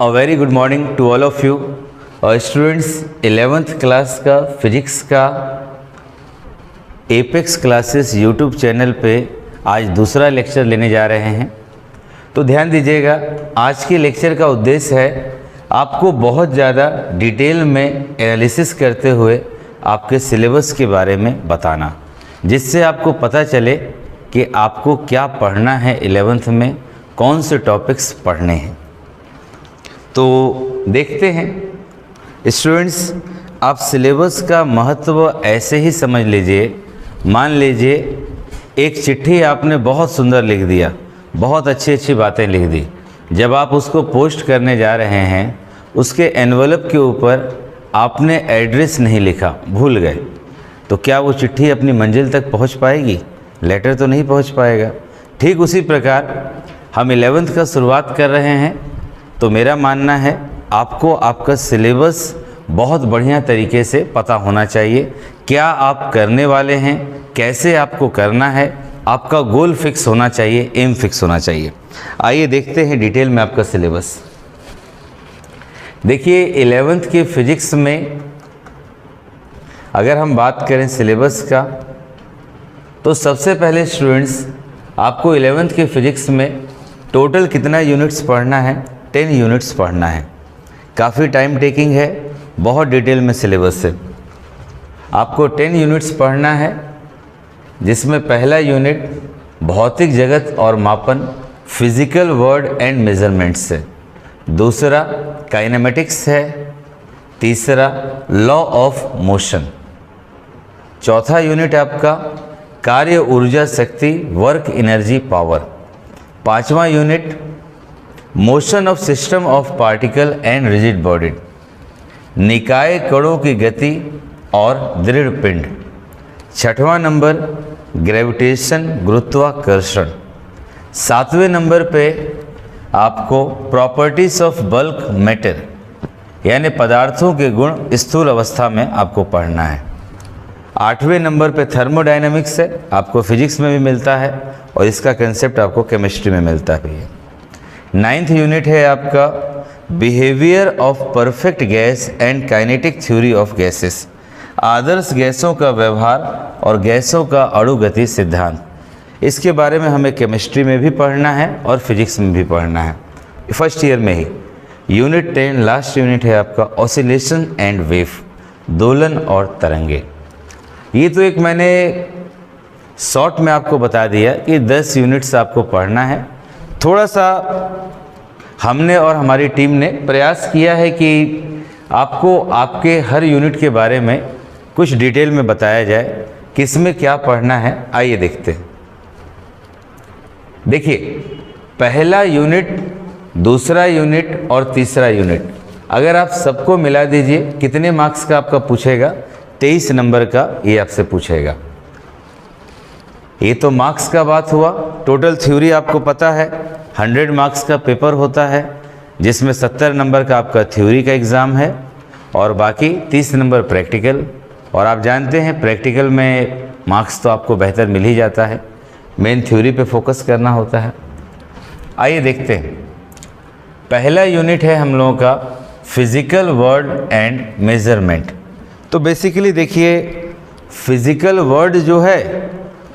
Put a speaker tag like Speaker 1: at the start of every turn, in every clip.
Speaker 1: A very good morning to all of you students. 11th class का physics का Apex classes YouTube channel पे आज दूसरा lecture लेने जा रहे हैं। तो ध्यान दीजिएगा, आज के लेक्चर का उद्देश्य है आपको बहुत ज़्यादा डिटेल में एनालिसिस करते हुए आपके सिलेबस के बारे में बताना, जिससे आपको पता चले कि आपको क्या पढ़ना है, 11th में कौन से टॉपिक्स पढ़ने हैं। तो देखते हैं स्टूडेंट्स, आप सिलेबस का महत्व ऐसे ही समझ लीजिए। मान लीजिए एक चिट्ठी आपने बहुत सुंदर लिख दिया, बहुत अच्छी अच्छी बातें लिख दी। जब आप उसको पोस्ट करने जा रहे हैं, उसके एनवलप के ऊपर आपने एड्रेस नहीं लिखा, भूल गए, तो क्या वो चिट्ठी अपनी मंजिल तक पहुंच पाएगी? लेटर तो नहीं पहुंच पाएगा। ठीक उसी प्रकार हम 11th का शुरुआत कर रहे हैं, तो मेरा मानना है आपको आपका सिलेबस बहुत बढ़िया तरीके से पता होना चाहिए। क्या आप करने वाले हैं, कैसे आपको करना है, आपका गोल फिक्स होना चाहिए, एम फिक्स होना चाहिए। आइए देखते हैं डिटेल में आपका सिलेबस। देखिए 11th के फिजिक्स में अगर हम बात करें सिलेबस का, तो सबसे पहले स्टूडेंट्स आपको 11th के फिजिक्स में टोटल कितना यूनिट्स पढ़ना है? 10 यूनिट्स पढ़ना है। काफ़ी टाइम टेकिंग है, बहुत डिटेल में सिलेबस है। आपको 10 यूनिट्स पढ़ना है, जिसमें पहला यूनिट भौतिक जगत और मापन, फिजिकल वर्ड एंड मेजरमेंट्स है। दूसरा काइनेमेटिक्स है। तीसरा लॉ ऑफ मोशन। चौथा यूनिट आपका कार्य ऊर्जा शक्ति, वर्क एनर्जी पावर। पांचवा unit motion of system of particle and rigid body, निकाय कणों की गति और दृढ़ पिंड। छठवां नंबर ग्रेविटेशन, गुरुत्वाकर्षण। सातवें नंबर पे आपको प्रॉपर्टीज ऑफ बल्क मैटर, यानी पदार्थों के गुण स्थूल अवस्था में आपको पढ़ना है। आठवें नंबर पे थर्मोडायनेमिक्स है, आपको फिजिक्स में भी मिलता है और इसका कंसेप्ट आपको केमिस्ट्री में मिलता भी है। 9th यूनिट है आपका behaviour of perfect gas and kinetic theory of gases, आदर्श गैसों का व्यवहार और गैसों का अणुगति सिद्धांत। इसके बारे में हमें केमिस्ट्री में भी पढ़ना है और फिजिक्स में भी पढ़ना है, फर्स्ट ईयर में ही। यूनिट 10 लास्ट यूनिट है आपका ऑसिलेशन एंड वेव, दोलन और तरंगे। ये तो एक मैंने शॉर्ट में आपको बता दिया कि 10 यूनिट्स आपको पढ़ना है। थोड़ा सा हमने और हमारी टीम ने प्रयास किया है कि आपको आपके हर यूनिट के बारे में कुछ डिटेल में बताया जाए, किस में क्या पढ़ना है। आइए देखते हैं। देखिए पहला यूनिट, दूसरा यूनिट और तीसरा यूनिट अगर आप सबको मिला दीजिए, कितने मार्क्स का आपका पूछेगा? 23 नंबर का ये आपसे पूछेगा। ये तो मार्क्स का बात हुआ। टोटल थ्योरी आपको पता है 100 मार्क्स का पेपर होता है, जिसमें 70 नंबर का आपका थ्योरी का एग्ज़ाम है और बाकी 30 नंबर प्रैक्टिकल। और आप जानते हैं प्रैक्टिकल में मार्क्स तो आपको बेहतर मिल ही जाता है, मेन थ्योरी पे फोकस करना होता है। आइए देखते हैं। पहला यूनिट है हम लोगों का फिजिकल वर्ड एंड मेजरमेंट। तो बेसिकली देखिए फिजिकल वर्ड जो है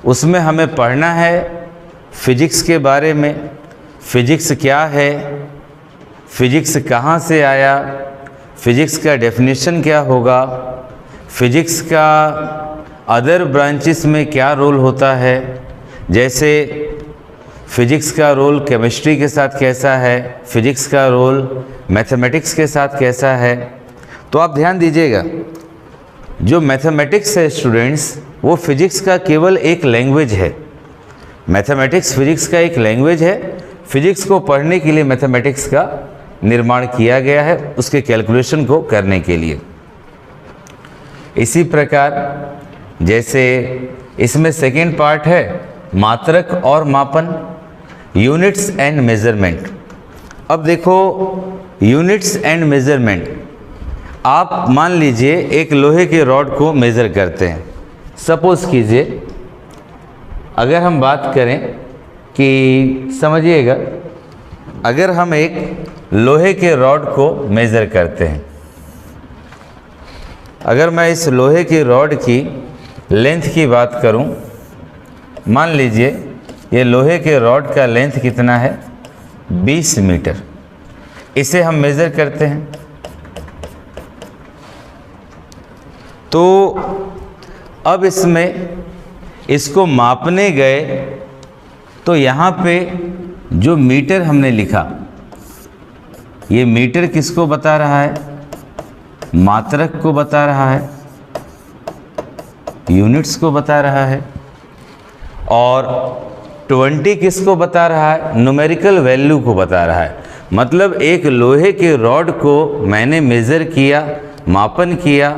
Speaker 1: उसमें हमें पढ़ना है फिजिक्स के बारे में। फिजिक्स क्या है, फिजिक्स कहाँ से आया, फिजिक्स का डेफिनेशन क्या होगा, फिजिक्स का अदर ब्रांचेस में क्या रोल होता है, जैसे फिजिक्स का रोल केमिस्ट्री के साथ कैसा है, फिजिक्स का रोल मैथमेटिक्स के साथ कैसा है। तो आप ध्यान दीजिएगा, जो मैथमेटिक्स है स्टूडेंट्स, वो फिजिक्स का केवल एक लैंग्वेज है। मैथमेटिक्स फिजिक्स का एक लैंग्वेज है। फिजिक्स को पढ़ने के लिए मैथमेटिक्स का निर्माण किया गया है, उसके कैलकुलेशन को करने के लिए। इसी प्रकार जैसे इसमें सेकेंड पार्ट है मात्रक और मापन, यूनिट्स एंड मेजरमेंट। अब देखो यूनिट्स एंड मेजरमेंट, आप मान लीजिए एक लोहे के रॉड को मेज़र करते हैं। सपोज़ कीजिए अगर हम बात करें कि समझिएगा, अगर हम एक लोहे के रॉड को मेज़र करते हैं। अगर मैं इस लोहे की रॉड की लेंथ की बात करूं, मान लीजिए ये लोहे के रॉड का लेंथ कितना है, 20 मीटर। इसे हम मेज़र करते हैं। तो अब इसको मापने गए तो यहाँ पे जो मीटर हमने लिखा, ये मीटर किसको बता रहा है, मात्रक को बता रहा है, यूनिट्स को बता रहा है। और 20 किसको बता रहा है, न्यूमेरिकल वैल्यू को बता रहा है। मतलब एक लोहे के रॉड को मैंने मेज़र किया, मापन किया,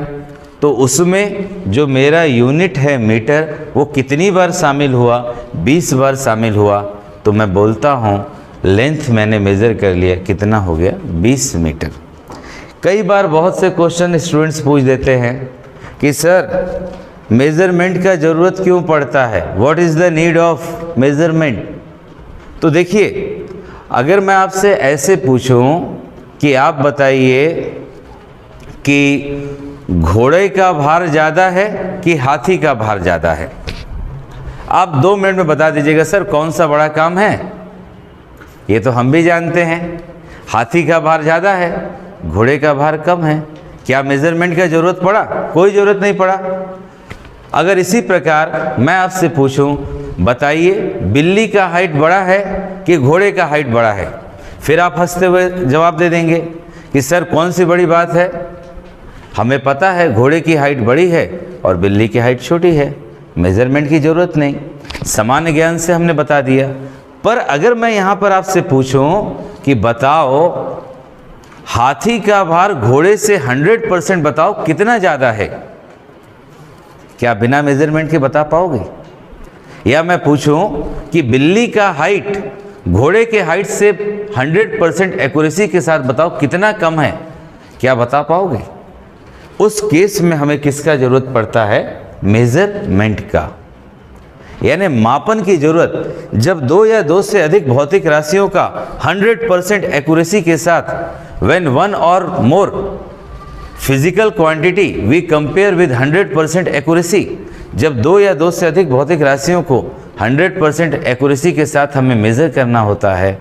Speaker 1: तो उसमें जो मेरा यूनिट है मीटर, वो कितनी बार शामिल हुआ, 20 बार शामिल हुआ। तो मैं बोलता हूँ लेंथ मैंने मेज़र कर लिया, कितना हो गया, 20 मीटर। कई बार बहुत से क्वेश्चन स्टूडेंट्स पूछ देते हैं कि सर मेज़रमेंट का ज़रूरत क्यों पड़ता है, what is the need of measurement. तो देखिए, अगर मैं आपसे ऐसे पूछूं कि आप बताइए कि घोड़े का भार ज़्यादा है कि हाथी का भार ज़्यादा है, आप 2 मिनट में बता दीजिएगा सर कौन सा बड़ा काम है। ये तो हम भी जानते हैं, हाथी का भार ज़्यादा है, घोड़े का भार कम है। क्या मेज़रमेंट का ज़रूरत पड़ा, कोई ज़रूरत नहीं पड़ा। अगर इसी प्रकार मैं आपसे पूछूं, बताइए बिल्ली का हाइट बड़ा है कि घोड़े का हाइट बड़ा है, फिर आप हंसते हुए जवाब दे देंगे कि सर कौन सी बड़ी बात है, हमें पता है घोड़े की हाइट बड़ी है और बिल्ली की हाइट छोटी है, मेज़रमेंट की ज़रूरत नहीं, सामान्य ज्ञान से हमने बता दिया। पर अगर मैं यहाँ पर आपसे पूछूं कि बताओ हाथी का भार घोड़े से 100% बताओ कितना ज़्यादा है, क्या बिना मेज़रमेंट के बता पाओगे। या मैं पूछूं कि बिल्ली का हाइट घोड़े के हाइट से 100% एक्यूरेसी के साथ बताओ कितना कम है, क्या बता पाओगे। उस केस में हमें किसका ज़रूरत पड़ता है, मेज़रमेंट का, यानी मापन की ज़रूरत। जब 2 या 2 से अधिक भौतिक राशियों का 100% एक्यूरेसी के साथ, when one or more physical quantity we compare with 100% accuracy, जब 2 या 2 से अधिक भौतिक राशियों को 100% एक्यूरेसी के साथ हमें मेज़र करना होता है,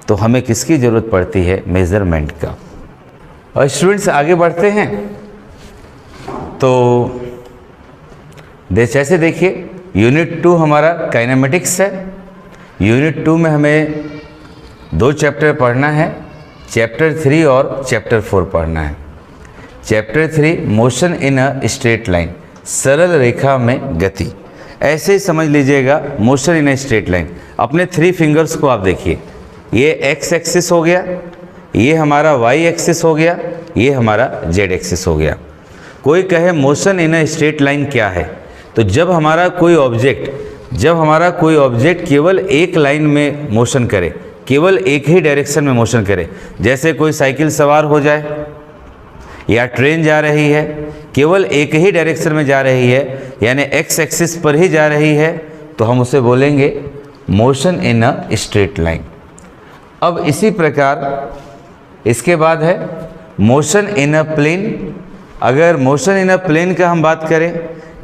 Speaker 1: तो हमें किसकी ज़रूरत पड़ती है, मेज़रमेंट का। और स्टूडेंट्स आगे बढ़ते हैं तो जैसे देखिए यूनिट 2 हमारा काइनेमेटिक्स है। यूनिट 2 में हमें 2 चैप्टर पढ़ना है, चैप्टर 3 और चैप्टर 4 पढ़ना है। Chapter 3 motion in a straight line, सरल रेखा में गति। ऐसे ही समझ लीजिएगा motion in a straight line. अपने 3 फिंगर्स को आप देखिए, ये एक्स एक्सिस हो गया, ये हमारा वाई एक्सिस हो गया, ये हमारा जेड एक्सिस हो गया। कोई कहे motion in a straight line क्या है, तो जब हमारा कोई ऑब्जेक्ट केवल एक लाइन में मोशन करे, केवल एक ही डायरेक्शन में मोशन करे, जैसे कोई साइकिल सवार हो जाए या ट्रेन जा रही है, केवल एक ही डायरेक्शन में जा रही है, यानी एक्स एक्सिस पर ही जा रही है, तो हम उसे बोलेंगे motion in a straight line. अब इसी प्रकार इसके बाद है मोशन इन अ प्लेन। अगर मोशन इन अ प्लेन का हम बात करें,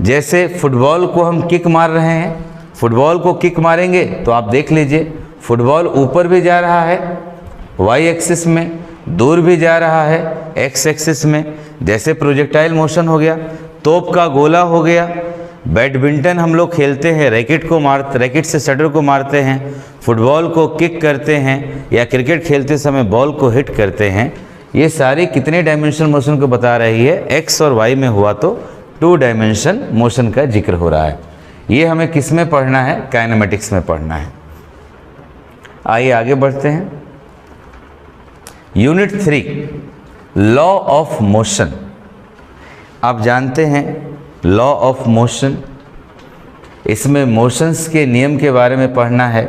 Speaker 1: जैसे फुटबॉल को हम किक मार रहे हैं, फुटबॉल को किक मारेंगे तो आप देख लीजिए फुटबॉल ऊपर भी जा रहा है वाई एक्सिस में, दूर भी जा रहा है एक्स एक्सिस में, जैसे प्रोजेक्टाइल मोशन हो गया, तोप का गोला हो गया। बैडमिंटन हम लोग खेलते हैं, रैकेट से शटर को मारते हैं, फुटबॉल को किक करते हैं, या क्रिकेट खेलते समय बॉल को हिट करते हैं। ये सारी कितने डायमेंशनल मोशन को बता रही है, एक्स और वाई में हुआ तो 2 डायमेंशन मोशन का जिक्र हो रहा है। ये हमें किस में पढ़ना है, काइनेमेटिक्स में पढ़ना है। आइए आगे बढ़ते हैं। Unit 3 law of motion. आप जानते हैं लॉ ऑफ मोशन, इसमें मोशंस के नियम के बारे में पढ़ना है,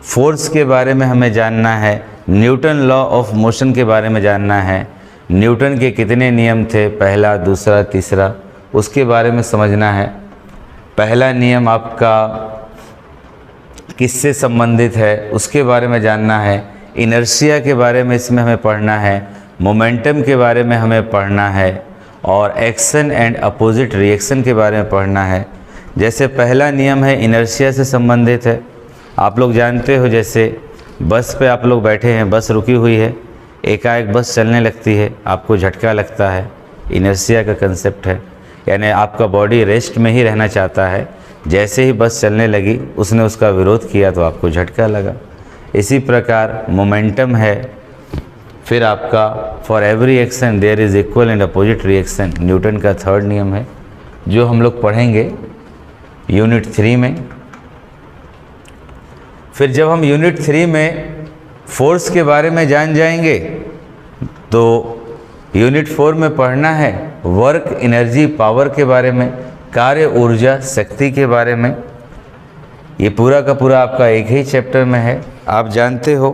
Speaker 1: फोर्स के बारे में हमें जानना है, न्यूटन लॉ ऑफ मोशन के बारे में जानना है, न्यूटन के कितने नियम थे, पहला, दूसरा, तीसरा, उसके बारे में समझना है। पहला नियम आपका किससे संबंधित है उसके बारे में जानना है, इनर्शिया के बारे में इसमें हमें पढ़ना है, मोमेंटम के बारे में हमें पढ़ना है और एक्शन एंड अपोजिट रिएक्शन के बारे में पढ़ना है। जैसे पहला नियम है इनर्शिया से संबंधित है। आप लोग जानते हो, जैसे बस पे आप लोग बैठे हैं, बस रुकी हुई है, एकाएक बस चलने लगती है, आपको झटका लगता है, इनर्शिया का कंसेप्ट है। यानी आपका बॉडी रेस्ट में ही रहना चाहता है, जैसे ही बस चलने लगी उसने उसका विरोध किया तो आपको झटका लगा। इसी प्रकार मोमेंटम है। फिर आपका for every action there is equal and opposite reaction, Newton का थर्ड नियम है, जो हम लोग पढ़ेंगे यूनिट 3 में। फिर जब हम यूनिट 3 में फोर्स के बारे में जान जाएंगे तो यूनिट 4 में पढ़ना है वर्क, एनर्जी, पावर के बारे में, कार्य, ऊर्जा, शक्ति के बारे में। ये पूरा का पूरा आपका एक ही चैप्टर में है। आप जानते हो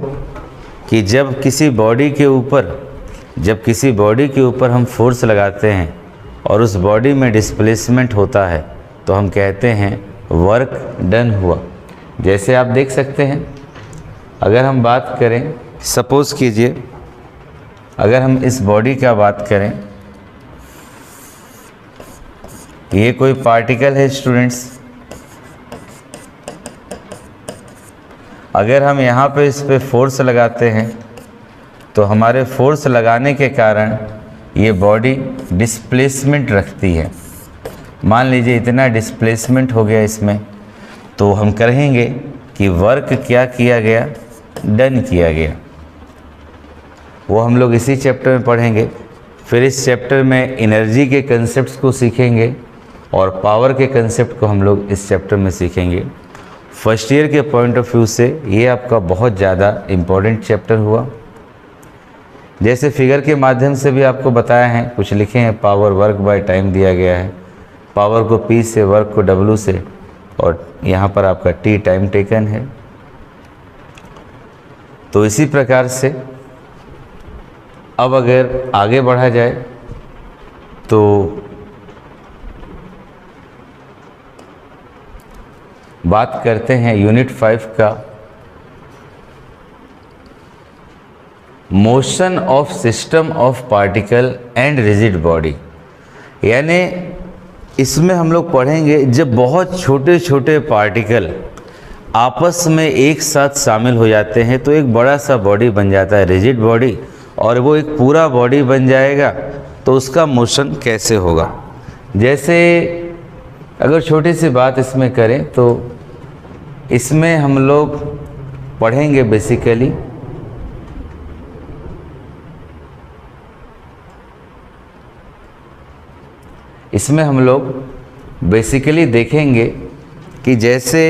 Speaker 1: कि जब किसी बॉडी के ऊपर हम फोर्स लगाते हैं और उस बॉडी में डिस्प्लेसमेंट होता है तो हम कहते हैं वर्क डन हुआ। जैसे आप देख सकते हैं, अगर हम बात करें, सपोज़ कीजिए अगर हम इस बॉडी का बात करें, ये कोई पार्टिकल है स्टूडेंट्स, अगर हम यहाँ पे इस पे फोर्स लगाते हैं तो हमारे फोर्स लगाने के कारण ये बॉडी डिस्प्लेसमेंट रखती है। मान लीजिए इतना डिस्प्लेसमेंट हो गया इसमें, तो हम कहेंगे कि वर्क क्या किया गया, डन किया गया। वो हम लोग इसी चैप्टर में पढ़ेंगे। फिर इस चैप्टर में एनर्जी के कंसेप्ट्स को सीखेंगे और पावर के कंसेप्ट को हम लोग इस चैप्टर में सीखेंगे। फर्स्ट ईयर के पॉइंट ऑफ व्यू से ये आपका बहुत ज़्यादा इम्पोर्टेंट चैप्टर हुआ। जैसे फिगर के माध्यम से भी आपको बताया है, कुछ लिखे हैं, पावर वर्क बाय टाइम दिया गया है, पावर को P से, वर्क को W से, और यहाँ पर आपका T टाइम टेकन है। तो इसी प्रकार से अब अगर आगे बढ़ा जाए तो बात करते हैं यूनिट 5 का, motion of system of particle and rigid body. यानी इसमें हम लोग पढ़ेंगे जब बहुत छोटे छोटे पार्टिकल आपस में एक साथ शामिल हो जाते हैं तो एक बड़ा सा बॉडी बन जाता है, रिजिड बॉडी, और वो एक पूरा बॉडी बन जाएगा तो उसका मोशन कैसे होगा। जैसे अगर छोटी सी बात इसमें करें तो इसमें हम लोग पढ़ेंगे बेसिकली देखेंगे कि जैसे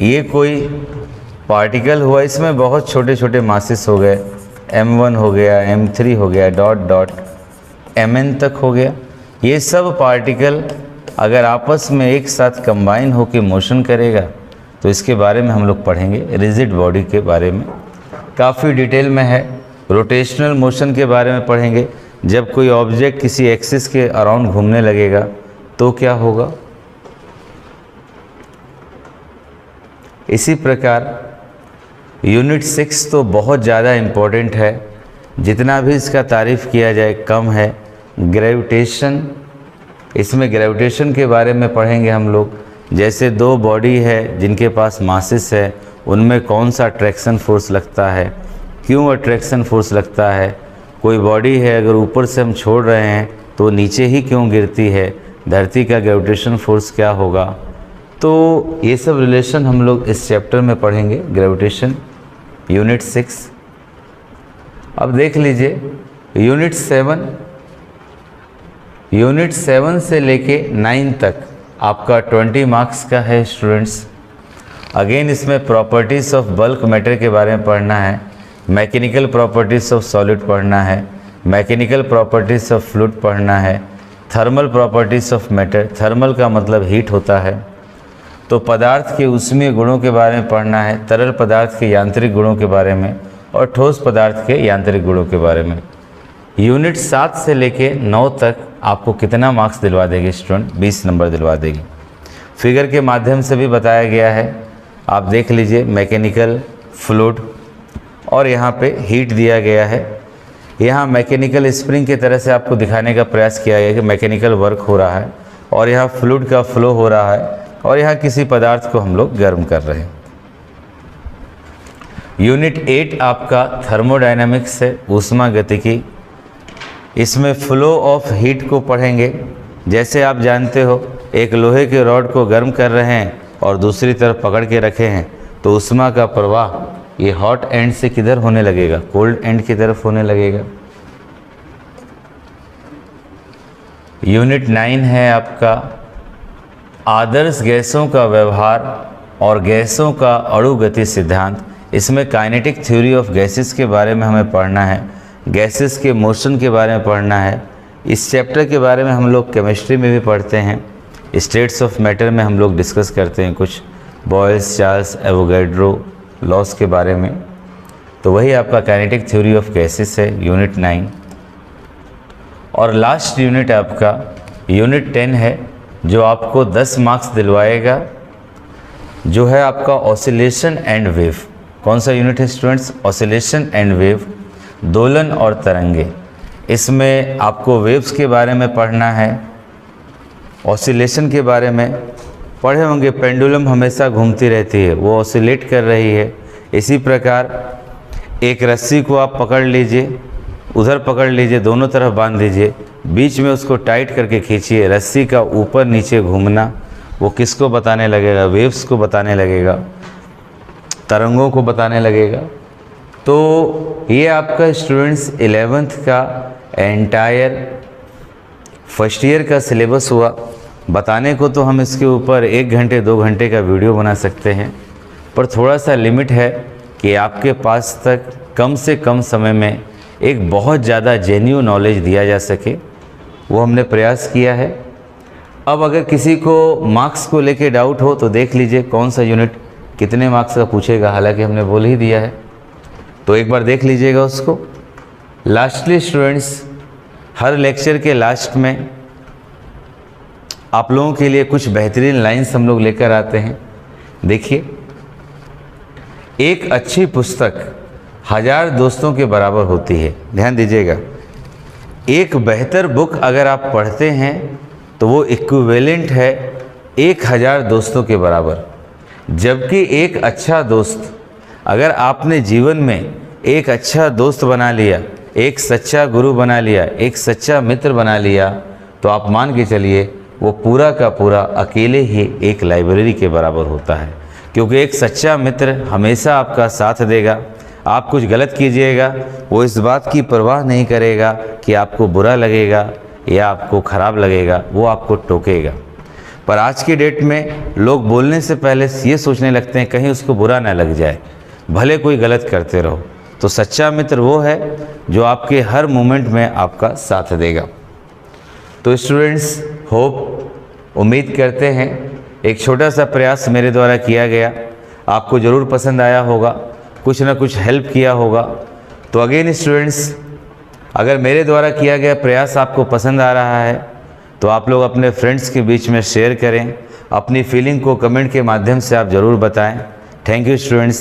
Speaker 1: ये कोई पार्टिकल हुआ, इसमें बहुत छोटे छोटे मासेस हो गए, m1 हो गया, m3 हो गया, डॉट डॉट mn तक हो गया। ये सब पार्टिकल अगर आपस में एक साथ कंबाइन होकर मोशन करेगा तो इसके बारे में हम लोग पढ़ेंगे। रिजिड बॉडी के बारे में काफ़ी डिटेल में है। रोटेशनल मोशन के बारे में पढ़ेंगे, जब कोई ऑब्जेक्ट किसी एक्सिस के अराउंड घूमने लगेगा तो क्या होगा। इसी प्रकार यूनिट 6 तो बहुत ज़्यादा इम्पोर्टेंट है, जितना भी इसका तारीफ़ किया जाए कम है। ग्रेविटेशन, इसमें ग्रेविटेशन के बारे में पढ़ेंगे हम लोग। जैसे दो बॉडी है जिनके पास मासेस है, उनमें कौन सा अट्रैक्शन फोर्स लगता है, क्यों अट्रैक्शन फोर्स लगता है। कोई बॉडी है अगर ऊपर से हम छोड़ रहे हैं तो नीचे ही क्यों गिरती है, धरती का ग्रेविटेशन फोर्स क्या होगा। तो ये सब रिलेशन हम लोग इस चैप्टर में पढ़ेंगे, ग्रेविटेशन, यूनिट 6। अब देख लीजिए यूनिट 7 से लेके 9 तक आपका 20 मार्क्स का है स्टूडेंट्स। अगेन इसमें प्रॉपर्टीज़ ऑफ बल्क मैटर के बारे में पढ़ना है, मैकेनिकल प्रॉपर्टीज़ ऑफ सॉलिड पढ़ना है, मैकेनिकल प्रॉपर्टीज़ ऑफ फ्लूइड पढ़ना है, thermal properties of matter, thermal का मतलब हीट होता है, तो पदार्थ के ऊष्मीय गुणों के बारे में पढ़ना है, तरल पदार्थ के यांत्रिक गुणों के बारे में और ठोस पदार्थ के यांत्रिक गुणों के बारे में। यूनिट 7 से लेके 9 तक आपको कितना मार्क्स दिलवा देगी स्टूडेंट? 20 नंबर दिलवा देगी। फिगर के माध्यम से भी बताया गया है। आप देख लीजिए मैकेनिकल, फ्लूइड और यहाँ पे हीट दिया गया है। यहाँ मैकेनिकल स्प्रिंग की तरह से आपको दिखाने का प्रयास किया गया कि मैकेनिकल वर्क हो रहा है और यहाँ फ्लूइड का फ्लो हो रहा है और यहाँ किसी पदार्थ को हम लोग गर्म कर रहे हैं। यूनिट 8 आपका थर्मोडायनामिक्स है, ऊष्मागतिकी। इसमें फ्लो ऑफ हीट को पढ़ेंगे। जैसे आप जानते हो एक लोहे के रॉड को गर्म कर रहे हैं और दूसरी तरफ पकड़ के रखे हैं तो ऊष्मा का प्रवाह ये हॉट एंड से किधर होने लगेगा, कोल्ड एंड की तरफ होने लगेगा। यूनिट 9 है आपका आदर्श गैसों का व्यवहार और गैसों का अणु गति सिद्धांत। इसमें काइनेटिक थ्योरी ऑफ गैसेस के बारे में हमें पढ़ना है, गैसेस के मोशन के बारे में पढ़ना है। इस चैप्टर के बारे में हम लोग केमिस्ट्री में भी पढ़ते हैं, स्टेट्स ऑफ मैटर में हम लोग डिस्कस करते हैं कुछ बॉयल्स, चार्ल्स, एवोगैड्रो लॉस के बारे में। तो वही आपका काइनेटिक थ्योरी ऑफ गैसेस है, यूनिट 9। और लास्ट यूनिट आपका यूनिट 10 है जो आपको 10 मार्क्स दिलवाएगा, जो है आपका ऑसिलेशन एंड वेव। कौन सा यूनिट है स्टूडेंट्स? ऑसिलेशन एंड वेव, दोलन और तरंगे। इसमें आपको वेव्स के बारे में पढ़ना है, ऑसिलेशन के बारे में पढ़े होंगे। पेंडुलम हमेशा घूमती रहती है, वो ऑसिलेट कर रही है। इसी प्रकार एक रस्सी को आप पकड़ लीजिए, उधर पकड़ लीजिए, दोनों तरफ बांध दीजिए, बीच में उसको टाइट करके खींचिए। रस्सी का ऊपर नीचे घूमना वो किसको बताने लगेगा? वेव्स को बताने लगेगा, तरंगों को बताने लगेगा। तो ये आपका स्टूडेंट्स 11th का एंटायर फर्स्ट ईयर का सिलेबस हुआ। बताने को तो हम इसके ऊपर 1 घंटे 2 घंटे का वीडियो बना सकते हैं, पर थोड़ा सा लिमिट है कि आपके पास तक कम से कम समय में एक बहुत ज़्यादा जेन्युइन नॉलेज दिया जा सके, वो हमने प्रयास किया है। अब अगर किसी को मार्क्स को लेके डाउट हो तो देख लीजिए कौन सा यूनिट कितने मार्क्स का पूछेगा, हालांकि हमने बोल ही दिया है, तो एक बार देख लीजिएगा उसको। लास्टली स्टूडेंट्स, हर लेक्चर के लास्ट में आप लोगों के लिए कुछ बेहतरीन लाइंस हम लोग लेकर आते हैं। देखिए, एक अच्छी पुस्तक 1000 दोस्तों के बराबर होती है। ध्यान दीजिएगा, एक बेहतर बुक अगर आप पढ़ते हैं तो वो इक्विवेलेंट है 1000 दोस्तों के बराबर। जबकि एक अच्छा दोस्त, अगर आपने जीवन में एक अच्छा दोस्त बना लिया, एक सच्चा गुरु बना लिया, एक सच्चा मित्र बना लिया, तो आप मान के चलिए वो पूरा का पूरा अकेले ही एक लाइब्रेरी के बराबर होता है। क्योंकि एक सच्चा मित्र हमेशा आपका साथ देगा। आप कुछ गलत कीजिएगा, वो इस बात की परवाह नहीं करेगा कि आपको बुरा लगेगा या आपको ख़राब लगेगा, वो आपको टोकेगा। पर आज की डेट में लोग बोलने से पहले ये सोचने लगते हैं कहीं उसको बुरा ना लग जाए, भले कोई गलत करते रहो। तो सच्चा मित्र वो है जो आपके हर मोमेंट में आपका साथ देगा। तो स्टूडेंट्स, उम्मीद करते हैं एक छोटा सा प्रयास मेरे द्वारा किया गया, आपको ज़रूर पसंद आया होगा, कुछ ना कुछ हेल्प किया होगा। तो अगेन स्टूडेंट्स, अगर मेरे द्वारा किया गया प्रयास आपको पसंद आ रहा है तो आप लोग अपने फ्रेंड्स के बीच में शेयर करें। अपनी फीलिंग को कमेंट के माध्यम से आप ज़रूर बताएं। Thank you students.